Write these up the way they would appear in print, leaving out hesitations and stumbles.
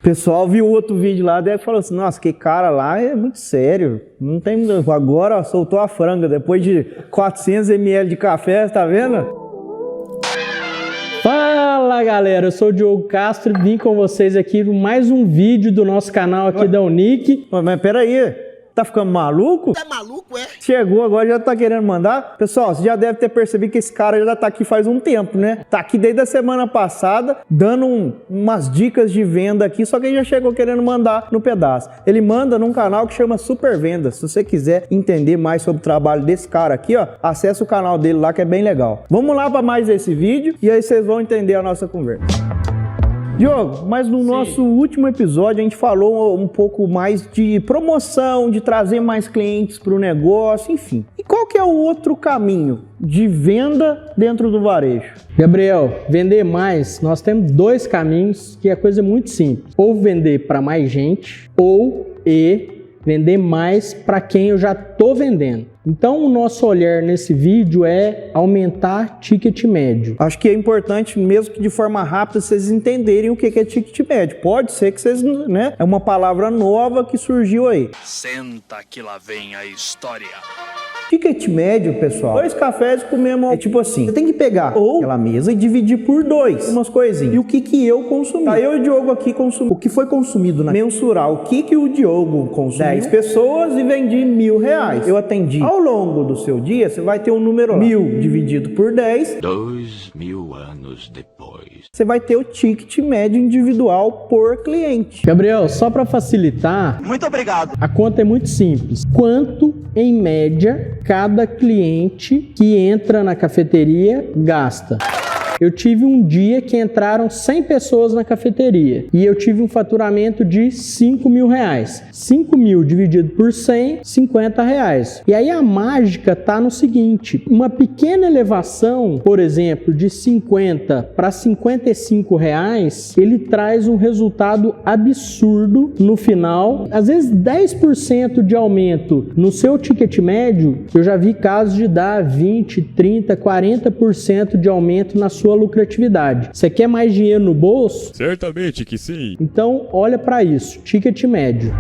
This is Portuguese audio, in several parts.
pessoal viu outro vídeo lá, daí falou assim, nossa, que cara lá é muito sério. Não tem... Agora, ó, soltou a franga, depois de 400 ml de café, tá vendo? Fala galera, eu sou o Diogo Castro e vim com vocês aqui com mais um vídeo do nosso canal aqui da Unic. Mas peraí, tá ficando maluco? Tá maluco, é? Chegou agora, já tá querendo mandar? Pessoal, você já deve ter percebido que esse cara já tá aqui faz um tempo, né? Tá aqui desde a semana passada, dando umas dicas de venda aqui, só que ele já chegou querendo mandar no pedaço. Ele manda num canal que chama Super Vendas. Se você quiser entender mais sobre o trabalho desse cara aqui, ó, acessa o canal dele lá que é bem legal. Vamos lá para mais esse vídeo e aí vocês vão entender a nossa conversa. Diogo, mas no nosso último episódio a gente falou um pouco mais de promoção, de trazer mais clientes para o negócio, enfim. E qual que é o outro caminho de venda dentro do varejo? Gabriel, vender mais, nós temos dois caminhos que é coisa muito simples. Ou vender para mais gente, ou vender mais para quem eu já estou vendendo. Então, o nosso olhar nesse vídeo é aumentar ticket médio. Acho que é importante, mesmo que de forma rápida, vocês entenderem o que é ticket médio. Pode ser que vocês, né? É uma palavra nova que surgiu aí. Senta que lá vem a história. Ticket médio, pessoal, 2 cafés com o mesmo... É tipo assim, você tem que pegar aquela mesa e dividir por 2, umas coisinhas. E o que eu consumi? Tá, eu e o Diogo aqui consumimos. O que foi consumido, né? Mensurar o que o Diogo consumiu. 10 pessoas e vendi R$1.000. Eu atendi. Ao longo do seu dia, você vai ter um número lá. 1.000 dividido por 10. 2000 anos depois. Você vai ter o ticket médio individual por cliente. Gabriel, só para facilitar... Muito obrigado. A conta é muito simples. Quanto, em média, cada cliente que entra na cafeteria gasta? Eu tive um dia que entraram 100 pessoas na cafeteria e eu tive um faturamento de R$5.000. 5.000 dividido por 100, R$50. E aí a mágica tá no seguinte, uma pequena elevação, por exemplo, de 50 para R$55, ele traz um resultado absurdo no final. Às vezes 10% de aumento no seu ticket médio, eu já vi casos de dar 20, 30, 40% de aumento na sua lucratividade. Você quer mais dinheiro no bolso? Certamente que sim. Então, olha para isso, ticket médio.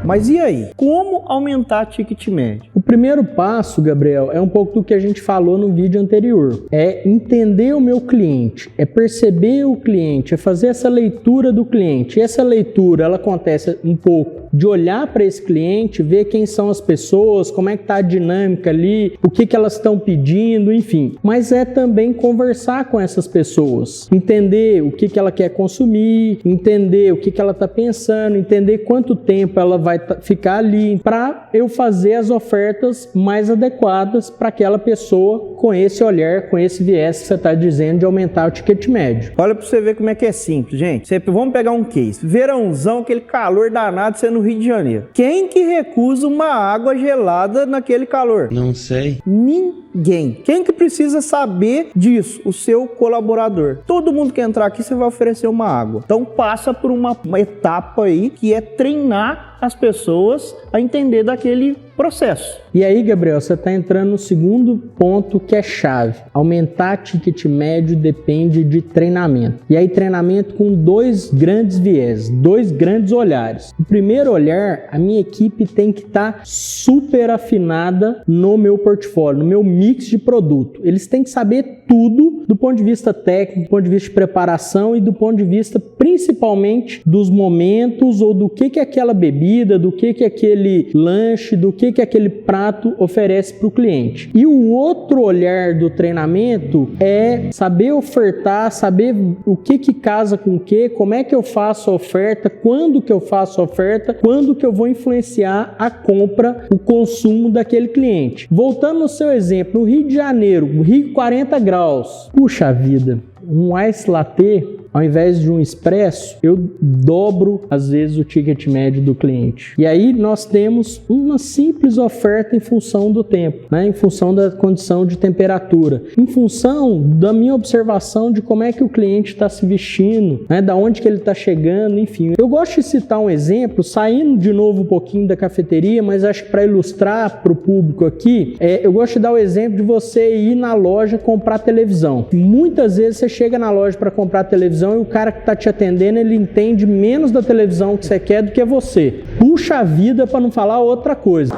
Mas e aí? Como aumentar ticket médio? O primeiro passo, Gabriel, é um pouco do que a gente falou no vídeo anterior. É entender o meu cliente, é perceber o cliente, é fazer essa leitura do cliente. E essa leitura, ela acontece um pouco de olhar para esse cliente, ver quem são as pessoas, como é que está a dinâmica ali, o que elas estão pedindo, enfim. Mas é também conversar com essas pessoas, entender o que ela quer consumir, entender o que ela está pensando, entender quanto tempo ela vai ficar ali, para eu fazer as ofertas mais adequadas para aquela pessoa com esse olhar, com esse viés que você está dizendo de aumentar o ticket médio. Olha para você ver como é que é simples, gente. Vamos pegar um case. Verãozão, aquele calor danado, você no Rio de Janeiro. Quem que recusa uma água gelada naquele calor? Não sei. Ninguém. Quem que precisa saber disso? O seu colaborador. Todo mundo que entrar aqui, você vai oferecer uma água. Então passa por uma etapa aí que é treinar as pessoas a entender daquele processo. E aí, Gabriel, você está entrando no segundo ponto que é chave. Aumentar ticket médio depende de treinamento. E aí, treinamento com 2 grandes viés, 2 grandes olhares. O primeiro olhar, a minha equipe tem que estar super afinada no meu portfólio, no meu mix de produto. Eles têm que saber tudo do ponto de vista técnico, do ponto de vista de preparação e do ponto de vista principalmente dos momentos ou do que é aquela bebida, do que é aquele lanche, do que é aquele prato oferece para o cliente. E o outro olhar do treinamento é saber ofertar, saber o que casa com o que, como é que eu faço a oferta, quando que eu faço a oferta, quando que eu vou influenciar a compra, o consumo daquele cliente. Voltando no seu exemplo, no Rio de Janeiro, Rio 40 graus, puxa vida, um ice latte, ao invés de um expresso, eu dobro, às vezes, o ticket médio do cliente. E aí nós temos uma simples oferta em função do tempo, né? Em função da condição de temperatura, em função da minha observação de como é que o cliente está se vestindo, né? Da onde que ele está chegando, enfim. Eu gosto de citar um exemplo, saindo de novo um pouquinho da cafeteria, mas acho que para ilustrar para o público aqui, eu gosto de dar o exemplo de você ir na loja comprar televisão. Muitas vezes você chega na loja para comprar televisão televisão e o cara que tá te atendendo, ele entende menos da televisão que você quer do que você. Puxa a vida para não falar outra coisa.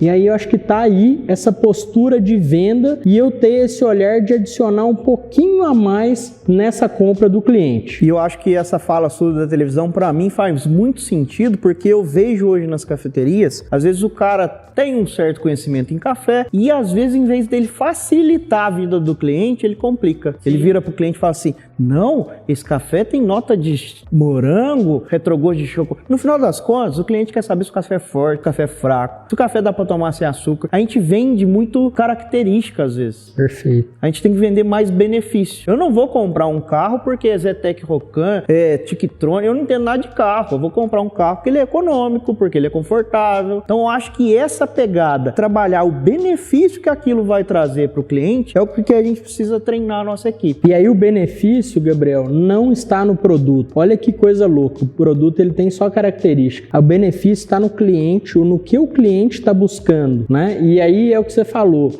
E aí eu acho que tá aí essa postura de venda e eu ter esse olhar de adicionar um pouquinho a mais nessa compra do cliente. E eu acho que essa fala sua da televisão, para mim, faz muito sentido, porque eu vejo hoje nas cafeterias, às vezes o cara tem um certo conhecimento em café e às vezes, em vez dele facilitar a vida do cliente, ele complica. Sim. Ele vira pro cliente e fala assim, não, esse café tem nota de morango, retrogosto de chocolate. No final das contas, o cliente quer saber se o café é forte, se o café é fraco, se o café dá para tomar sem açúcar. A gente vende muito característica às vezes. Perfeito. A gente tem que vender mais benefício. Eu não vou comprar um carro porque é Zetec Rocan, é Tictron, eu não entendo nada de carro. Eu vou comprar um carro porque ele é econômico, porque ele é confortável. Então eu acho que essa pegada, trabalhar o benefício que aquilo vai trazer para o cliente, é o que a gente precisa treinar a nossa equipe. E aí o benefício, Gabriel, não está no produto. Olha que coisa louca. O produto ele tem só característica. O benefício está no cliente ou no que o cliente está buscando, né? E aí é o que você falou.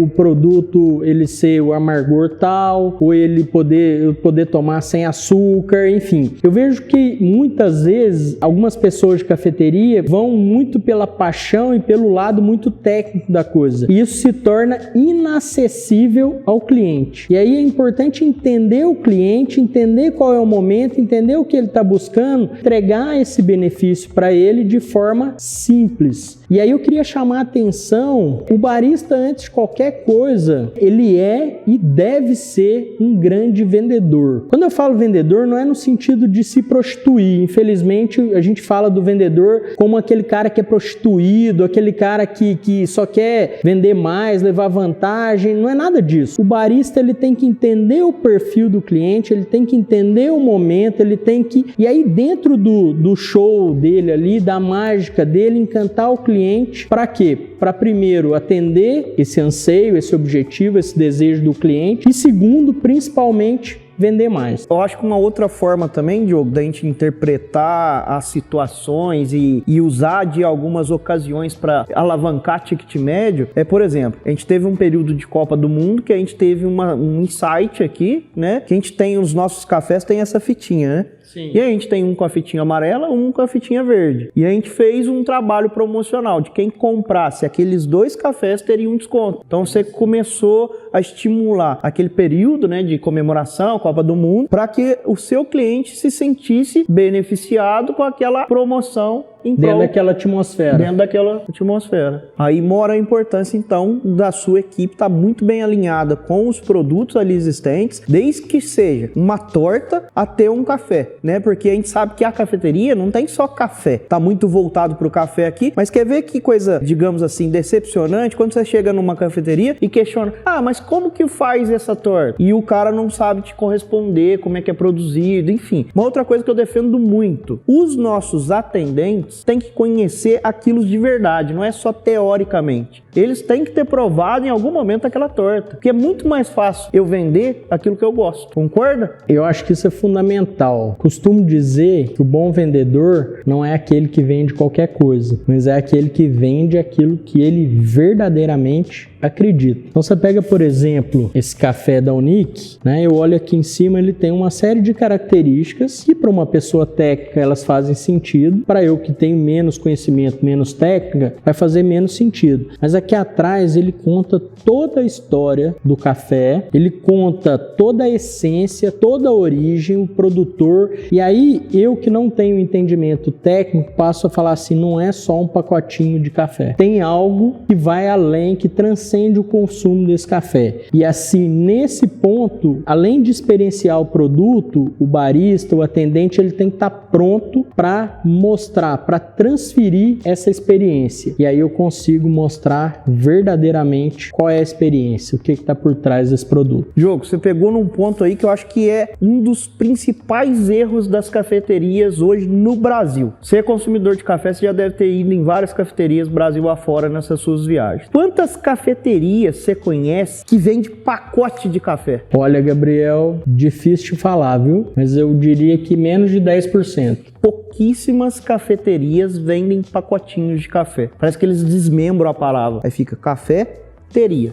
O produto ele ser o amargor tal, ou ele poder tomar sem açúcar, enfim. Eu vejo que muitas vezes algumas pessoas de cafeteria vão muito pela paixão e pelo lado muito técnico da coisa. E isso se torna inacessível ao cliente. E aí é importante entender o cliente, entender qual é o momento, entender o que ele está buscando, entregar esse benefício para ele de forma simples. E aí eu queria chamar a atenção, o barista, antes de qualquer coisa, ele é e deve ser um grande vendedor. Quando eu falo vendedor, não é no sentido de se prostituir. Infelizmente, a gente fala do vendedor como aquele cara que é prostituído, aquele cara que só quer vender mais, levar vantagem. Não é nada disso. O barista, ele tem que entender o perfil do cliente, ele tem que entender o momento, ele tem que... E aí, dentro do show dele ali, da mágica dele, encantar o cliente. Para quê? Para primeiro atender esse anseio, esse objetivo, esse desejo do cliente e segundo, principalmente, vender mais. Eu acho que uma outra forma também, Diogo, da gente interpretar as situações e usar de algumas ocasiões para alavancar ticket médio é, por exemplo, a gente teve um período de Copa do Mundo que a gente teve um insight aqui, né? Que a gente tem, os nossos cafés tem essa fitinha, né? Sim. E a gente tem um com a fitinha amarela, um com a fitinha verde. E a gente fez um trabalho promocional de quem comprasse aqueles 2 cafés teria um desconto. Então você começou a estimular aquele período, né, de comemoração, Copa do Mundo, para que o seu cliente se sentisse beneficiado com aquela promoção dentro daquela atmosfera. Dentro daquela atmosfera. Aí mora a importância, então, da sua equipe estar muito bem alinhada com os produtos ali existentes, desde que seja uma torta até um café, né? Porque a gente sabe que a cafeteria não tem só café. Tá muito voltado pro café aqui, mas quer ver que coisa, digamos assim, decepcionante quando você chega numa cafeteria e questiona, mas como que faz essa torta? E o cara não sabe te corresponder, como é que é produzido, enfim. Uma outra coisa que eu defendo muito, os nossos atendentes têm que conhecer aquilo de verdade, não é só teoricamente. Eles têm que ter provado em algum momento aquela torta, porque é muito mais fácil eu vender aquilo que eu gosto. Concorda? Eu acho que isso é fundamental. Costumo dizer que o bom vendedor não é aquele que vende qualquer coisa, mas é aquele que vende aquilo que ele verdadeiramente acredita. Então você pega, por exemplo, esse café da Unique, né? Eu olho aqui em cima, ele tem uma série de características que para uma pessoa técnica elas fazem sentido, para eu que tenho menos conhecimento, menos técnica, vai fazer menos sentido. Mas aqui atrás ele conta toda a história do café, ele conta toda a essência, toda a origem, o produtor, e aí eu que não tenho entendimento técnico passo a falar assim, não é só um pacotinho de café. Tem algo que vai além, que transcende o consumo desse café. E assim, nesse ponto, além de experienciar o produto, o barista, o atendente, ele tem que estar pronto para mostrar, para transferir essa experiência. E aí eu consigo mostrar verdadeiramente qual é a experiência, o que está por trás desse produto. Diogo, você pegou num ponto aí que eu acho que é um dos principais erros das cafeterias hoje no Brasil. Você é consumidor de café, você já deve ter ido em várias cafeterias Brasil afora nessas suas viagens. Quantas cafeterias você conhece que vende pacote de café? Olha, Gabriel, difícil de falar, viu? Mas eu diria que menos de 10%. Pouquíssimas cafeterias vendem pacotinhos de café. Parece que eles desmembram a palavra. Aí fica café, cafeteria.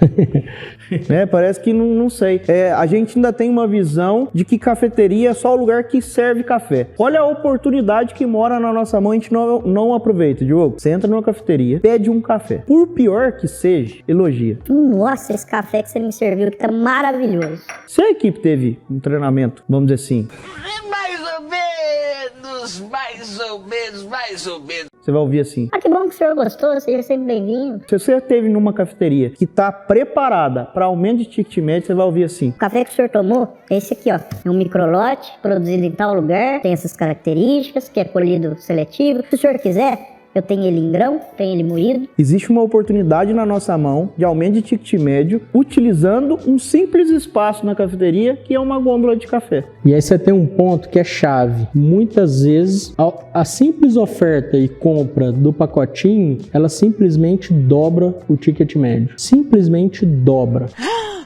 Né? Parece que não sei. A gente ainda tem uma visão de que cafeteria é só o lugar que serve café. Olha a oportunidade que mora na nossa mão, a gente não aproveita, Diogo. Você entra numa cafeteria, pede um café. Por pior que seja, elogia. Nossa, esse café que você me serviu que tá maravilhoso. Se a equipe teve um treinamento, vamos dizer assim, Mais ou menos. você vai ouvir assim. Ah, que bom que o senhor gostou, seja sempre bem-vindo. Se você esteve numa cafeteria que está preparada para aumento de ticket médio, você vai ouvir assim. O café que o senhor tomou é esse aqui, ó. É um microlote, produzido em tal lugar, tem essas características, que é colhido seletivo. Se o senhor quiser, eu tenho ele em grão, tenho ele moído. Existe uma oportunidade na nossa mão de aumento de ticket médio utilizando um simples espaço na cafeteria que é uma gôndola de café. E aí você tem um ponto que é chave. Muitas vezes a simples oferta e compra do pacotinho, ela simplesmente dobra o ticket médio. Simplesmente dobra.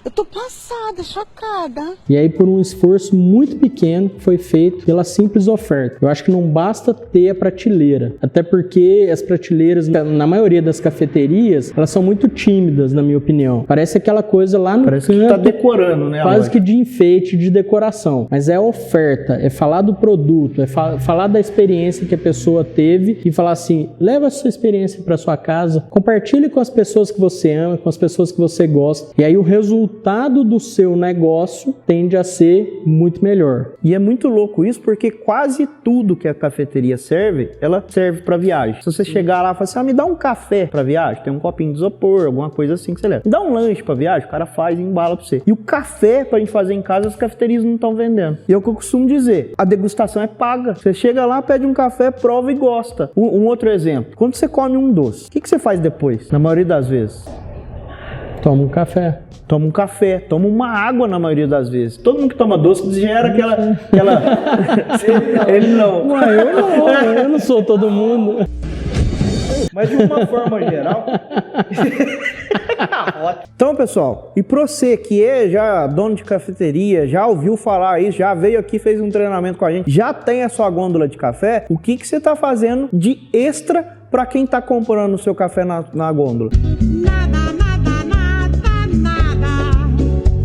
Eu tô passada, chocada. E aí por um esforço muito pequeno que foi feito pela simples oferta. Eu acho que não basta ter a prateleira, até porque as prateleiras, na maioria das cafeterias, elas são muito tímidas, na minha opinião. Parece aquela coisa lá no Parece canto, que tá decorando, né? quase que de enfeite, de decoração. Mas é a oferta, é falar do produto, é falar da experiência que a pessoa teve e falar assim, leva a sua experiência para sua casa, compartilhe com as pessoas que você ama, com as pessoas que você gosta. E aí o resultado do seu negócio tende a ser muito melhor. E é muito louco isso, porque quase tudo que a cafeteria serve, ela serve para viagem. Se você chegar lá e falar assim, me dá um café para viagem, tem um copinho de isopor, alguma coisa assim que você leva. Me dá um lanche para viagem, o cara faz e embala para você. E o café pra gente fazer em casa, as cafeterias não estão vendendo. E é o que eu costumo dizer, a degustação é paga. Você chega lá, pede um café, prova e gosta. Um outro exemplo, quando você come um doce, o que você faz depois? Na maioria das vezes? Toma um café. Toma um café, toma uma água na maioria das vezes. Todo mundo que toma doce gera aquela... Ele não. Ué, eu não sou todo mundo. Mas de uma forma geral... Então, pessoal, e pra você que é já dono de cafeteria, já ouviu falar isso, já veio aqui, fez um treinamento com a gente, já tem a sua gôndola de café, o que você tá fazendo de extra para quem tá comprando o seu café na gôndola? Nada.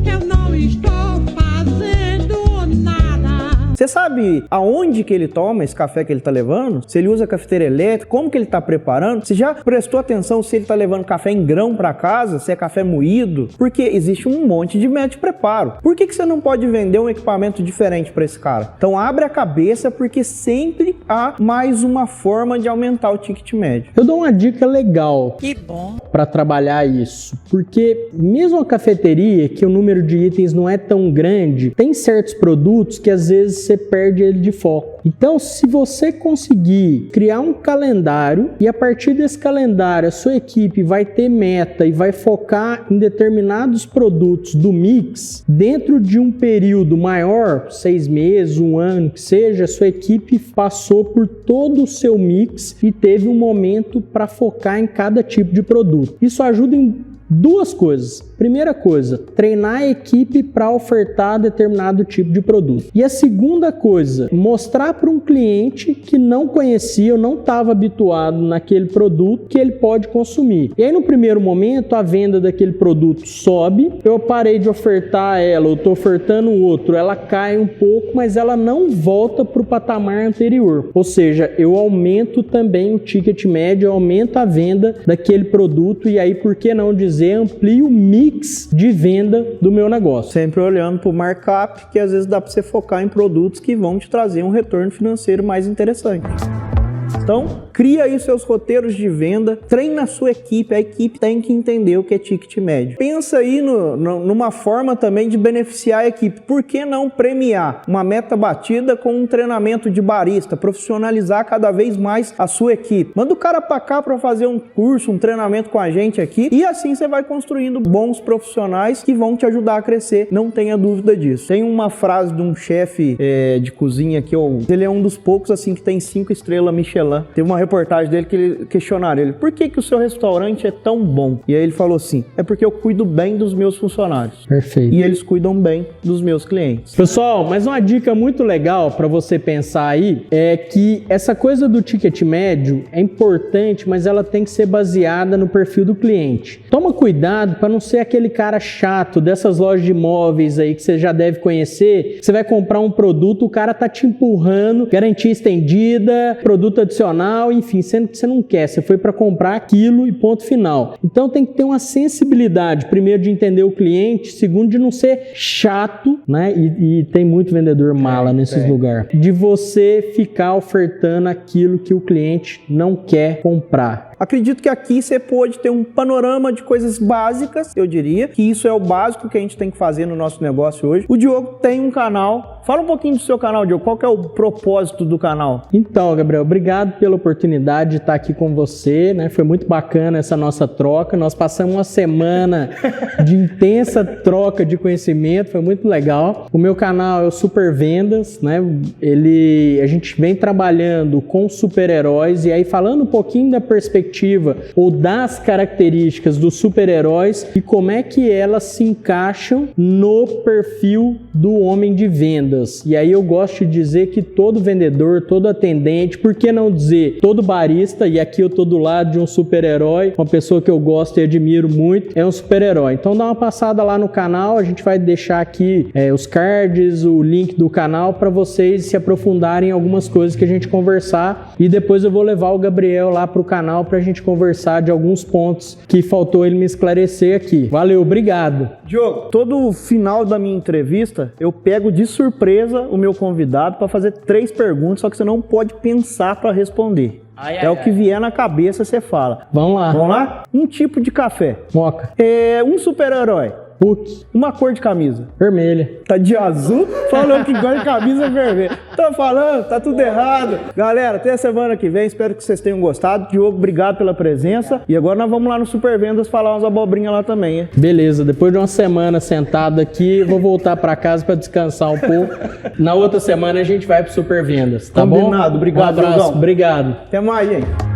Eu não estou fazendo nada. Você sabe aonde que ele toma esse café que ele tá levando? Se ele usa cafeteira elétrica, como que ele tá preparando? Você já prestou atenção se ele tá levando café em grão para casa, se é café moído? Porque existe um monte de método de preparo. Por que você não pode vender um equipamento diferente para esse cara? Então abre a cabeça, porque sempre há mais uma forma de aumentar o ticket médio. Eu dou uma dica legal. Que bom. Para trabalhar isso, porque mesmo a cafeteria, que o número de itens não é tão grande, tem certos produtos que às vezes você perde ele de foco. Então, se você conseguir criar um calendário e a partir desse calendário a sua equipe vai ter meta e vai focar em determinados produtos do mix, dentro de um período maior, 6 meses, 1 ano, que seja, a sua equipe passou por todo o seu mix e teve um momento para focar em cada tipo de produto. Isso ajuda em duas coisas. Primeira coisa, treinar a equipe para ofertar determinado tipo de produto. E a segunda coisa, mostrar para um cliente que não conhecia ou não estava habituado naquele produto que ele pode consumir. E aí no primeiro momento a venda daquele produto sobe, eu parei de ofertar ela, eu estou ofertando outro, ela cai um pouco, mas ela não volta para o patamar anterior. Ou seja, eu aumento também o ticket médio, eu aumento a venda daquele produto e aí, por que não dizer, amplio o mix de venda do meu negócio. Sempre olhando para o markup, que às vezes dá para você focar em produtos que vão te trazer um retorno financeiro mais interessante. Então, cria aí seus roteiros de venda, treina a sua equipe, a equipe tem que entender o que é ticket médio. Pensa aí numa forma também de beneficiar a equipe. Por que não premiar uma meta batida com um treinamento de barista, profissionalizar cada vez mais a sua equipe? Manda o cara para cá para fazer um curso, um treinamento com a gente aqui e assim você vai construindo bons profissionais que vão te ajudar a crescer, não tenha dúvida disso. Tem uma frase de um chefe de cozinha que ele é um dos poucos assim que tem 5 estrelas Michelin lá. Teve uma reportagem dele que ele questionaram ele, por que o seu restaurante é tão bom? E aí ele falou assim, é porque eu cuido bem dos meus funcionários. Perfeito. E eles cuidam bem dos meus clientes. Pessoal, mas uma dica muito legal para você pensar aí é que essa coisa do ticket médio é importante, mas ela tem que ser baseada no perfil do cliente. Toma cuidado para não ser aquele cara chato dessas lojas de imóveis aí que você já deve conhecer. Você vai comprar um produto, o cara tá te empurrando, garantia estendida, produto adicional, enfim, sendo que você não quer. Você foi para comprar aquilo e ponto final. Então tem que ter uma sensibilidade, primeiro de entender o cliente, segundo de não ser chato, né? E tem muito vendedor mala nesses lugares. De você ficar ofertando aquilo que o cliente não quer comprar. Acredito que aqui você pode ter um panorama de coisas básicas, eu diria, que isso é o básico que a gente tem que fazer no nosso negócio hoje. O Diogo tem um canal. Fala um pouquinho do seu canal, Diogo. Qual que é o propósito do canal? Então, Gabriel, obrigado pela oportunidade de estar aqui com você, né? Foi muito bacana essa nossa troca. Nós passamos uma semana de intensa troca de conhecimento, foi muito legal. O meu canal é o Super Vendas, né? A gente vem trabalhando com super-heróis e aí falando um pouquinho da perspectiva ou das características dos super-heróis e como é que elas se encaixam no perfil do homem de vendas. E aí eu gosto de dizer que todo vendedor, todo atendente, por que não dizer todo barista, e aqui eu tô do lado de um super-herói, uma pessoa que eu gosto e admiro muito, é um super-herói. Então dá uma passada lá no canal, a gente vai deixar aqui os cards, o link do canal para vocês se aprofundarem em algumas coisas que a gente conversar e depois eu vou levar o Gabriel lá pro canal pra gente conversar de alguns pontos que faltou ele me esclarecer aqui. Valeu, obrigado. Diogo, todo final da minha entrevista, eu pego de surpresa o meu convidado para fazer 3 perguntas, só que você não pode pensar para responder. O que vier na cabeça, você fala. Vamos lá. Vamos lá? Um tipo de café. Moca. Um super-herói. Hulk. Uma cor de camisa. Vermelha. Tá de azul? Falou que gosta de camisa vermelha. Tô falando, tá tudo errado. Galera, até a semana que vem. Espero que vocês tenham gostado. Diogo, obrigado pela presença. E agora nós vamos lá no Super Vendas falar umas abobrinhas lá também, hein? Beleza, depois de uma semana sentado aqui, vou voltar pra casa pra descansar um pouco. Na outra semana a gente vai pro Super Vendas, tá bom? Combinado. Obrigado, Um abraço, Diogão. obrigado. Até mais, gente.